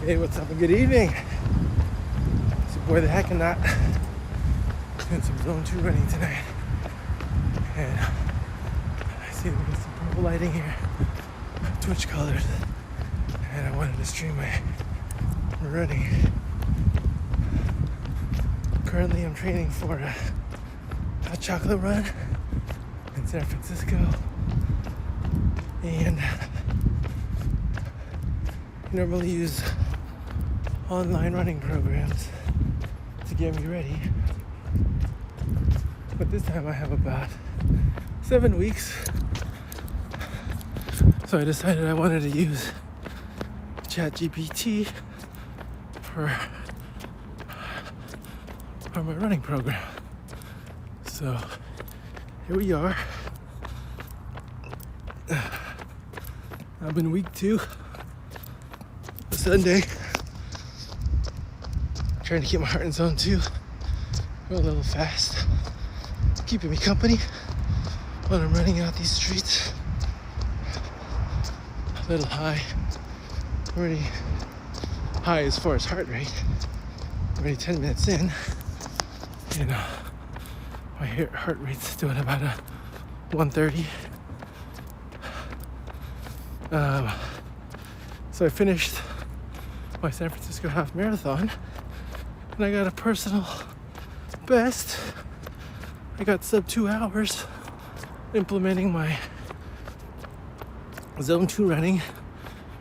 Hey, what's up and good evening. It's your boy the Hackernaut. Doing some Zone 2 running tonight. And I see there's some purple lighting here. Twitch colors. And I wanted to stream my running. Currently I'm training for a hot chocolate run in San Francisco. And I normally use online running programs to get me ready, but this time I have about 7 weeks, so I decided I wanted to use ChatGPT for my running program. So here we are. I'm in week 2, Sunday. Trying to keep my heart in Zone 2. Go a little fast. Keeping me company when I'm running out these streets. A little high. Already high as far as heart rate. Already 10 minutes in. You know, my heart rate's doing about a 130. So I finished my San Francisco half marathon. And I got a personal best. I got sub 2 hours implementing my Zone 2 running,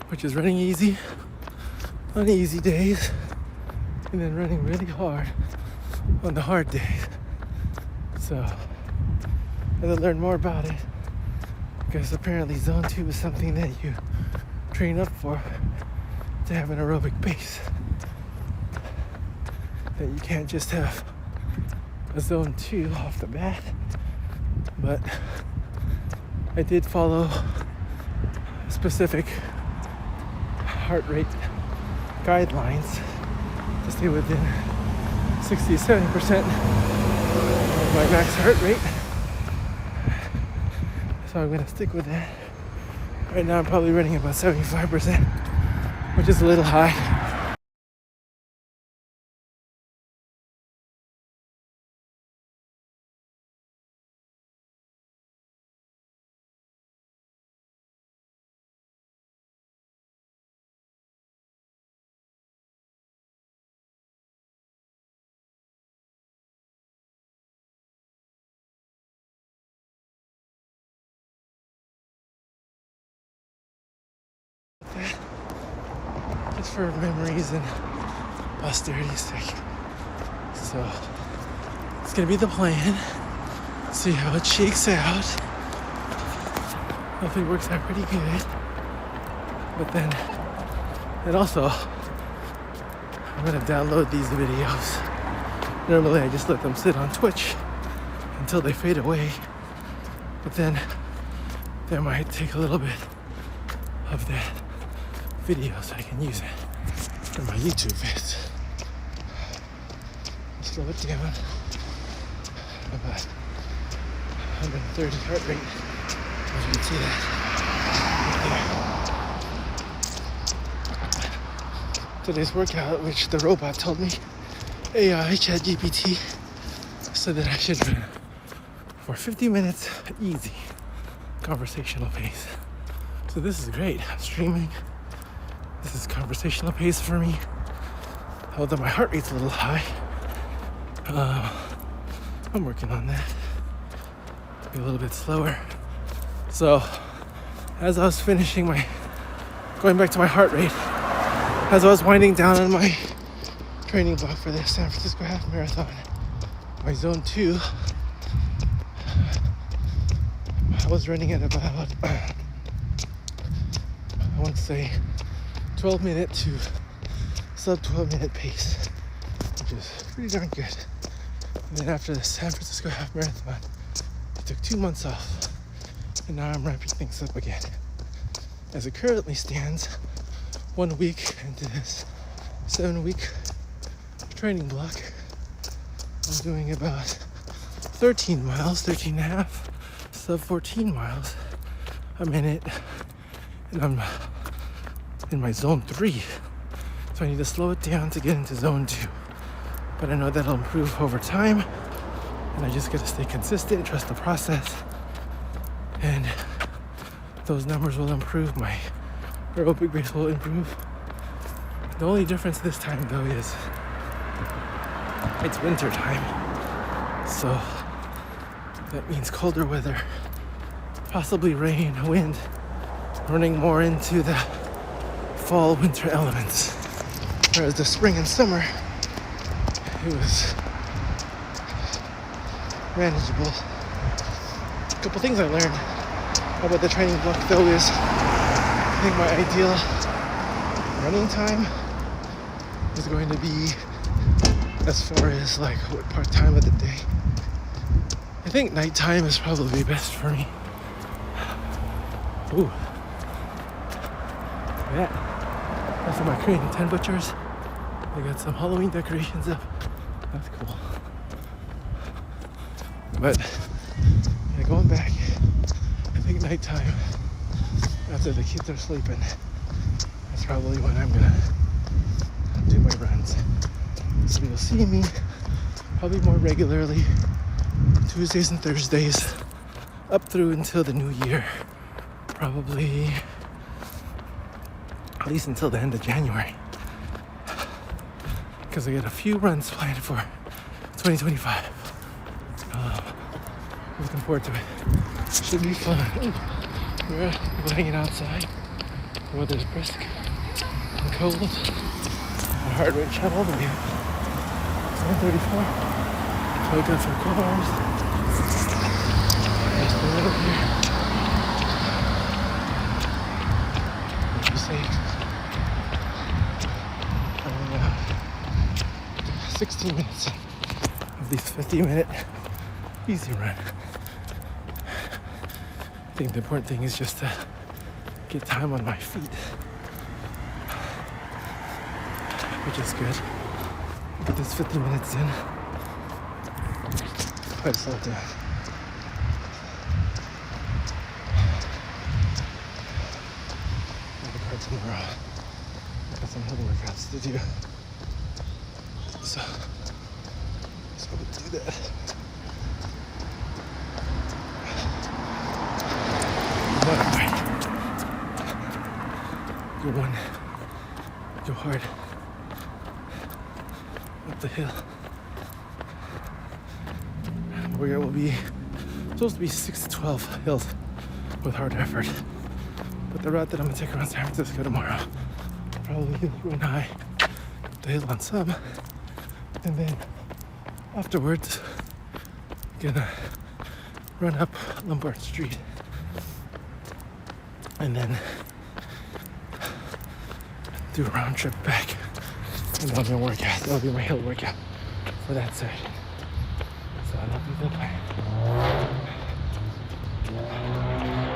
which is running easy on easy days and then running really hard on the hard days. So I had to learn more about it because apparently Zone 2 is something that you train up for to have an aerobic pace. That you can't just have a Zone 2 off the bat. But I did follow specific heart rate guidelines to stay within 60 to 70% of my max heart rate. So I'm gonna stick with that. Right now I'm probably running about 75%, which is a little high. Just for memories and posterity's sake. So it's gonna be the plan. See how it shakes out. Hopefully it works out pretty good. But then, and also, I'm gonna download these videos. Normally I just let them sit on Twitch until they fade away. But then there might take a little bit of that video so I can use it in my YouTube vids. Slow it down. About 130 heart rate. As you can see that right there. Today's workout, which the robot told me, AI ChatGPT, said that I should run for 50 minutes easy conversational pace. So this is great. I'm streaming. This is conversational pace for me. Although my heart rate's a little high. I'm working on that. Be a little bit slower. So as I was going back to my heart rate, as I was winding down on my training block for the San Francisco half marathon, my Zone 2, I was running at about, I want to say 12 minute to sub 12 minute pace, which is pretty darn good. And then after the San Francisco half marathon, I took 2 months off, and now I'm ramping things up again. As it currently stands, 1 week into this 7-week training block, I'm doing about 13 miles, 13 and a half, sub 14 miles a minute, and I'm in my Zone 3. So I need to slow it down to get into zone 2. But I know that'll improve over time. And I just got to stay consistent, trust the process. And those numbers will improve. My aerobic base will improve. The only difference this time, though, is it's winter time. So that means colder weather, possibly rain, wind, running more into the fall, winter elements. Whereas the spring and summer, it was manageable. A couple things I learned about the training block, though, is I think my ideal running time is going to be as far as like what part time of the day. I think nighttime is probably best for me. Ooh. Yeah. That's my Korean 10 butchers. They got some Halloween decorations up. That's cool. But yeah, going back, I think nighttime, after the kids are sleeping, that's probably when I'm gonna do my runs. So you'll see me probably more regularly Tuesdays and Thursdays up through until the new year. Probably at least until the end of January. Because I got a few runs planned for 2025. Looking forward to it. Should be fun. We're hanging outside. The weather's brisk and cold. My heart rate shot all the way up. 134. Woke up for a couple hours. Just a little here. What you say? 16 minutes of these 50-minute easy run. I think the important thing is just to get time on my feet, which is good. Get this 50 minutes in. Quite slow down. Another part tomorrow. I got some hill workouts to do. So we'll do that. Go one, go hard up the hill. Workout will be supposed to be 6 to 12 hills with hard effort. But the route that I'm gonna take around San Francisco tomorrow, probably run high up the hill on some, and then afterwards, gonna run up Lombard Street, and then do a round trip back, and that'll be a workout. That'll be my hill workout for that session. So that'll be the plan.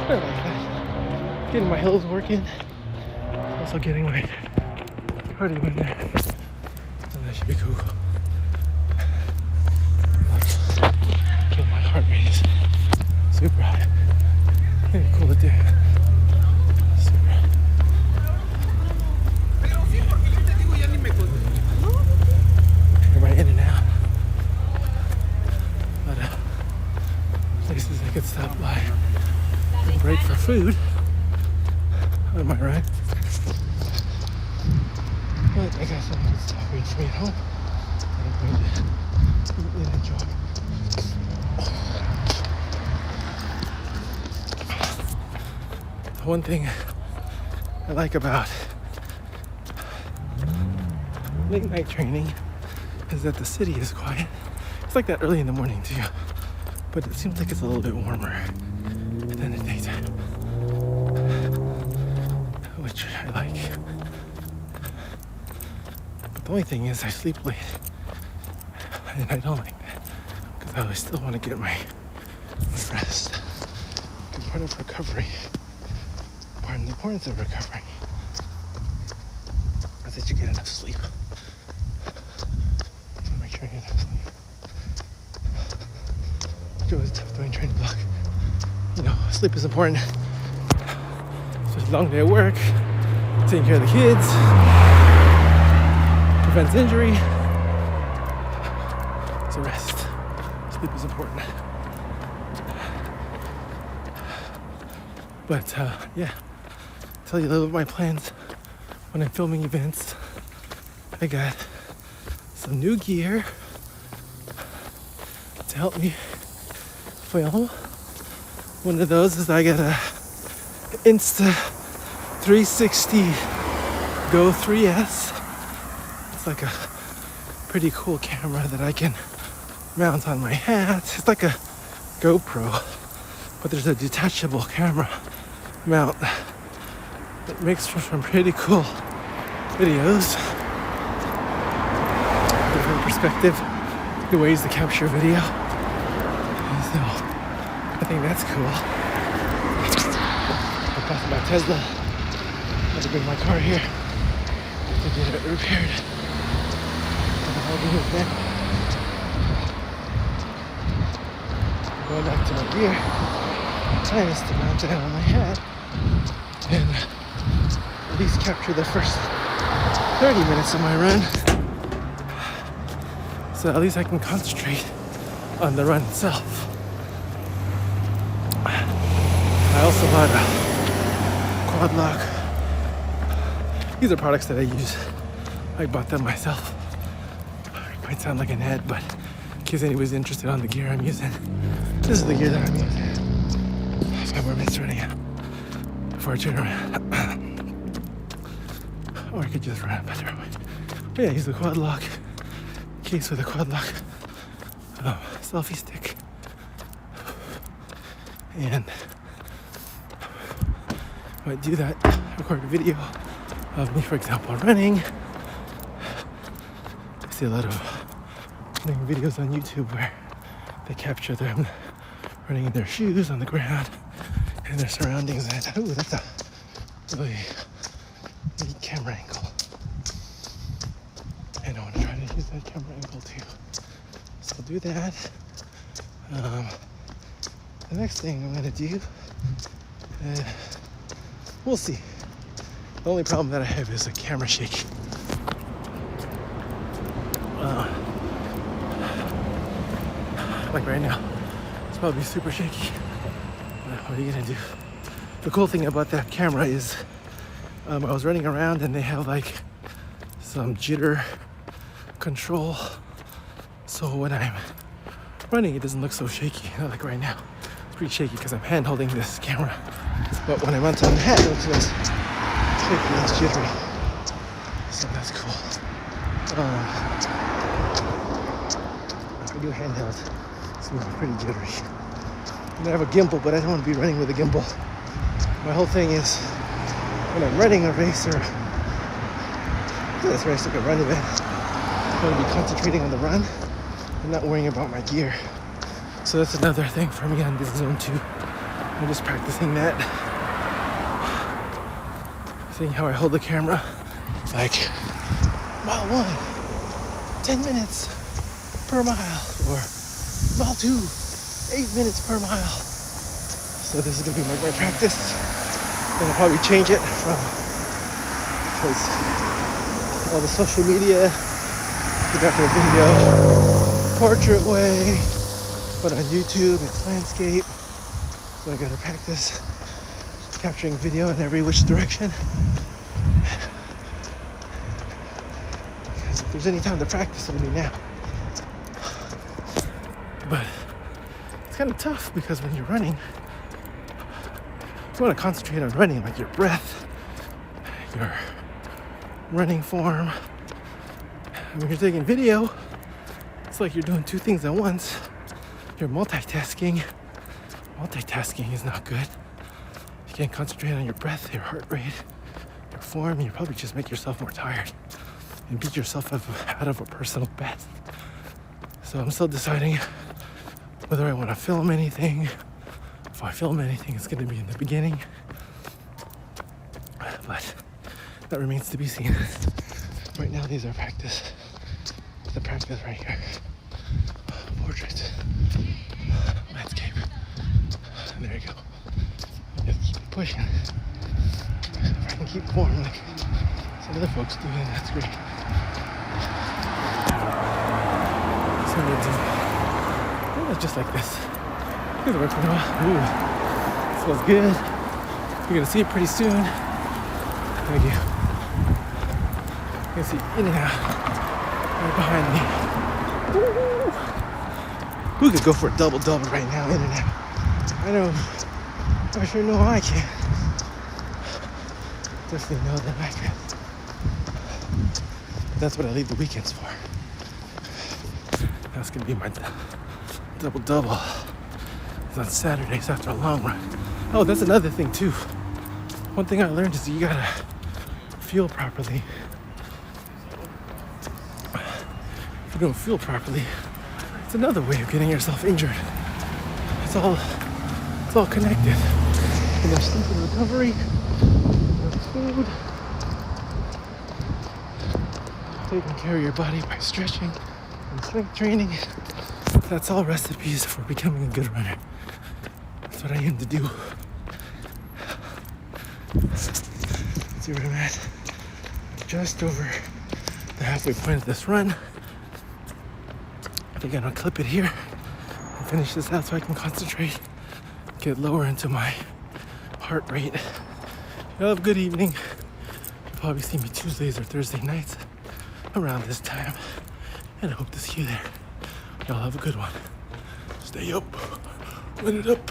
I like that. Getting my hills working, also getting my cardio in there. So that should be cool. Feel my heart rate is super high. Maybe cool it down. Right in and out. But places I could stop by and break for food on my ride. But I got some good stuff waiting for me at home that I'm going to eat and enjoy. The one thing I like about late night training is that the city is quiet. It's like that early in the morning too, but it seems like it's a little bit warmer than the daytime, which I like. But the only thing is I sleep late, and I don't like that because I always still want to get my rest. Because part of recovery, part of the importance of recovery is that you get enough sleep. It's always tough doing training block. You know, sleep is important. Especially a long day at work, taking care of the kids. prevents injury. So rest. Sleep is important. But yeah, tell you a little bit of my plans when I'm filming events. I got some new gear to help me film. One of those is I got a Insta 360 Go 3S. It's like a pretty cool camera that I can mount on my hat. It's like a GoPro, but there's a detachable camera mount that makes for some pretty cool videos. Different perspective, the ways to capture video. So I think that's cool. I talked about Tesla. I had to bring my car here to get it repaired. I'll do it then. Going back to my gear. Time is to mount it on my head and at least capture the first 30 minutes of my run. So at least I can concentrate on the run itself. I also bought a quad lock. These are products that I use. I bought them myself. It might sound like an ad, but in case anybody's interested on the gear I'm using, this is the gear that I'm using. 5 more minutes running out before I turn around. Or I could just run a better way. But yeah, use the quad lock case with a quad lock selfie stick. And I might do that, record a video of me, for example, running. I see a lot of running videos on YouTube where they capture them running in their shoes on the ground and their surroundings. And I thought, ooh, that's a really neat camera angle. And I want to try to use that camera angle too. So I'll do that. The next thing I'm going to do, we'll see. The only problem that I have is a camera shake. Like right now, it's probably super shaky. What are you gonna do? The cool thing about that camera is I was running around and they have like some jitter control. So when I'm running, it doesn't look so shaky. Like right now, it's pretty shaky because I'm hand holding this camera. But when I'm on the hat, it looks less shaky, less jittery. So that's cool. I do handheld, so it's pretty jittery. And I have a gimbal, but I don't want to be running with a gimbal. My whole thing is when I'm running a race or this race like a run event, I want to be concentrating on the run and not worrying about my gear. So that's another thing for me on this zone 2. I'm just practicing that. Seeing how I hold the camera. Like, mile 1, 10 minutes per mile, or mile 2, 8 minutes per mile. So this is gonna be my practice. And I'll probably change it from, because all the social media, we got their video portrait way, but on YouTube it's landscape. So I gotta practice capturing video in every which direction. Because if there's any time to practice, it'll be now. But it's kind of tough because when you're running, you want to concentrate on running, like your breath, your running form. And when you're taking video, it's like you're doing 2 things at once. You're multitasking. Multitasking is not good. You can't concentrate on your breath, your heart rate, your form, you probably just make yourself more tired and beat yourself out of a personal best. So I'm still deciding whether I want to film anything. If I film anything, it's going to be in the beginning. But that remains to be seen. Right now, these are practice. The practice right here. Portrait. Landscape. And there you go. Just keep pushing. If I can keep form like some other folks do, then that's great. when you're doing just like this. It's working well. Ooh, this feels good. You're gonna see it pretty soon. Thank you. You're gonna see in and out right behind me. Ooh. Who could go for a double-double right now, in and out? I know. I sure know I can. Definitely know that I can. That's what I leave the weekends for. That's gonna be my double-double. It's on Saturdays after a long run. Oh, that's another thing too. One thing I learned is you gotta fuel properly. If you don't fuel properly, it's another way of getting yourself injured. It's all connected. Enough sleep and recovery, enough food, taking care of your body by stretching and strength training. That's all recipes for becoming a good runner. That's what I aim to do. See where I'm at? Just over the halfway point of this run. I think I'm gonna clip it here and finish this out so I can concentrate, get lower into my heart rate. Y'all have a good evening. You'll probably see me Tuesdays or Thursday nights around this time, and I hope to see you there. Y'all have a good one. Stay up, run it up.